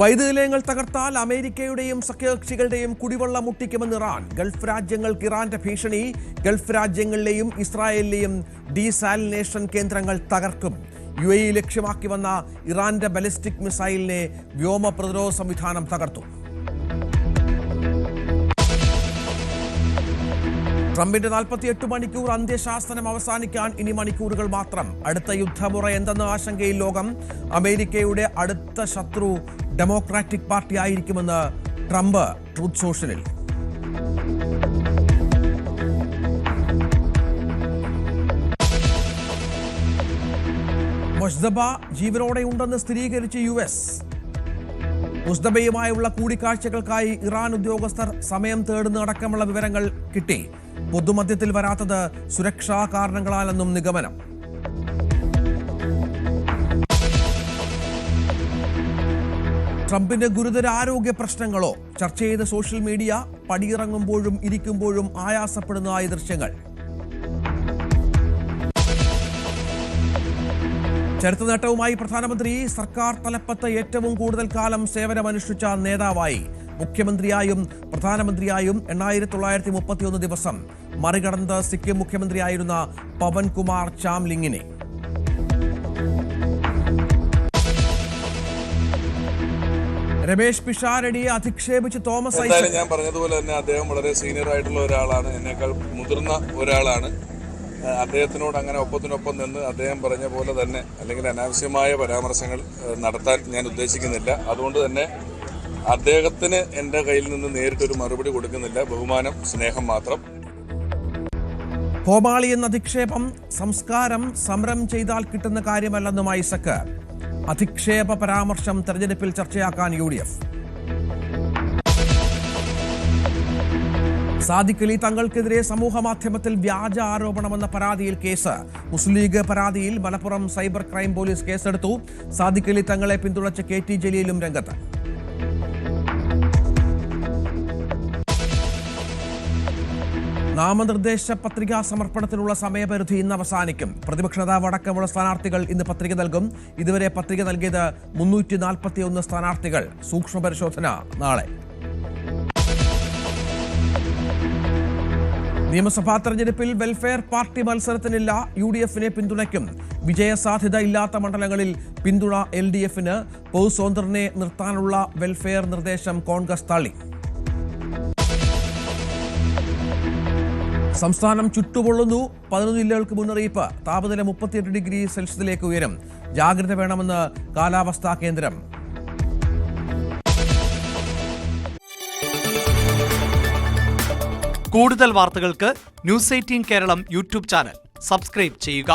വൈദ്യുതനിലയങ്ങൾ തകർത്താൽ അമേരിക്കയുടെയും സഖ്യകക്ഷികളുടെയും കുടിവെള്ള മുട്ടിക്കുമെന്ന് Iran. Gulf രാജ്യങ്ങൾക്ക് ഇറാന്റെ ഭീഷണി. ഗൾഫ് രാജ്യങ്ങളിലെയും ഇസ്രായേലിലെയും ഡീസാലിനേഷൻ കേന്ദ്രങ്ങൾ തകർക്കും. UAE ലക്ഷ്യമാക്കി വന്ന ഇറാന്റെ ബാലിസ്റ്റിക് മിസൈലിനെ വ്യോമ പ്രതിരോധ സംവിധാനം തകർത്തു. ട്രംപിന്റെ 48 മണിക്കൂർ അന്ത്യശാസനം അവസാനിക്കാൻ ഇനി മണിക്കൂറുകൾ മാത്രം. അടുത്ത യുദ്ധമുറ എന്തെന്ന ആശങ്കയിൽ ലോകം. അമേരിക്കയുടെ അടുത്ത ശത്രു ഡെമോക്രാറ്റിക് പാർട്ടി ആയിരിക്കുമെന്ന് ട്രംപ് ട്രൂത്ത് സോഷ്യലിൽ. മുസ്തഫ ജീവനോടെ ഉണ്ടെന്ന് സ്ഥിരീകരിച്ച് US. മുസ്തഫയുമായുള്ള കൂടിക്കാഴ്ചകൾക്കായി ഇറാൻ ഉദ്യോഗസ്ഥർ സമയം തേടുന്നതടക്കമുള്ള വിവരങ്ങൾ കിട്ടി. പൊതുമധ്യത്തിൽ വരാത്തത് സുരക്ഷാ കാരണങ്ങളാലെന്നും നിഗമനം. ട്രംപിന് ഗുരുതര ആരോഗ്യ പ്രശ്നങ്ങളോ? ചർച്ച ചെയ്ത സോഷ്യൽ മീഡിയ. പടിയിറങ്ങുമ്പോഴും ഇരിക്കുമ്പോഴും ആയാസപ്പെടുന്നതായ ദൃശ്യങ്ങൾ. ചരിത്ര നേട്ടവുമായി പ്രധാനമന്ത്രി. സർക്കാർ തലപ്പത്ത് ഏറ്റവും കൂടുതൽ കാലം സേവനമനുഷ്ഠിച്ച നേതാവായി. മുഖ്യമന്ത്രിയായും പ്രധാനമന്ത്രിയായും 8931 ദിവസം. മറികടന്ന് സിക്കിം മുഖ്യമന്ത്രിയായിരുന്ന പവൻകുമാർ ചാംലിങ്ങിനെ. രമേശ് പിഷാരടിയെ അധിക്ഷേപിച്ച് തോമസ് ഐസക്. ഞാൻ പറഞ്ഞതുപോലെ തന്നെ അദ്ദേഹം വളരെ സീനിയർ ആയിട്ടുള്ള ഒരാളാണ്, എന്നേക്കാൾ മുതിർന്ന ഒരാളാണ്. അദ്ദേഹത്തിനോട് അങ്ങനെ ഒപ്പത്തിനൊപ്പം നിന്ന് അദ്ദേഹം പറഞ്ഞ പോലെ തന്നെ അല്ലെങ്കിൽ അനാവശ്യമായ പരാമർശങ്ങൾ നടത്താൻ ഞാൻ ഉദ്ദേശിക്കുന്നില്ല. അതുകൊണ്ട് തന്നെ അദ്ദേഹത്തിന് എൻ്റെ കയ്യിൽ നിന്ന് നേരിട്ടൊരു മറുപടി കൊടുക്കുന്നില്ല. ബഹുമാനം, സ്നേഹം മാത്രം. കോമാളി എന്ന അധിക്ഷേപം സംസ്കാരം സമരം ചെയ്താൽ കിട്ടുന്ന കാര്യമല്ലെന്നും ഐസക്. അധിക്ഷേപ പരാമർശം തെരഞ്ഞെടുപ്പിൽ ചർച്ചയാക്കാൻ UDF. സാദിഖ് അലി തങ്ങൾക്കെതിരെ സമൂഹ മാധ്യമത്തിൽ വ്യാജ ആരോപണമെന്ന പരാതിയിൽ കേസ്. മുസ്ലിം ലീഗ് പരാതിയിൽ മലപ്പുറം സൈബർ ക്രൈം പോലീസ് കേസെടുത്തു. സാദിഖ് അലി തങ്ങളെ പിന്തുണച്ച KT ജലീലും രംഗത്ത്. നാമനിർദ്ദേശ പത്രികാ സമർപ്പണത്തിനുള്ള സമയപരിധി ഇന്ന് അവസാനിക്കും. പ്രതിപക്ഷ നേതാവ് അടക്കമുള്ള സ്ഥാനാർത്ഥികൾ ഇന്ന് പത്രിക നൽകും. ഇതുവരെ പത്രിക നൽകിയത് 341 സ്ഥാനാർത്ഥികൾ. സൂക്ഷ്മ പരിശോധന നാളെ. നിയമസഭാ തെരഞ്ഞെടുപ്പിൽ വെൽഫെയർ പാർട്ടി മത്സരത്തിനില്ല. UDFനെ പിന്തുണയ്ക്കും. വിജയസാധ്യത ഇല്ലാത്ത മണ്ഡലങ്ങളിൽ പിന്തുണ LDFന്. പൗസോന്തറിനെ നിർത്താനുള്ള വെൽഫെയർ നിർദ്ദേശം കോൺഗ്രസ് തള്ളി. സംസ്ഥാനം ചുട്ടുപൊള്ളുന്നു. 11 ജില്ലകൾക്ക് മുന്നറിയിപ്പ്. താപനില 38 ഡിഗ്രി സെൽഷ്യസിലേക്ക് ഉയരും. ജാഗ്രത വേണമെന്ന് കാലാവസ്ഥാ കേന്ദ്രം. കൂടുതൽ വാർത്തകൾക്ക് News 18 Keralam YouTube channel subscribe ചെയ്യുക.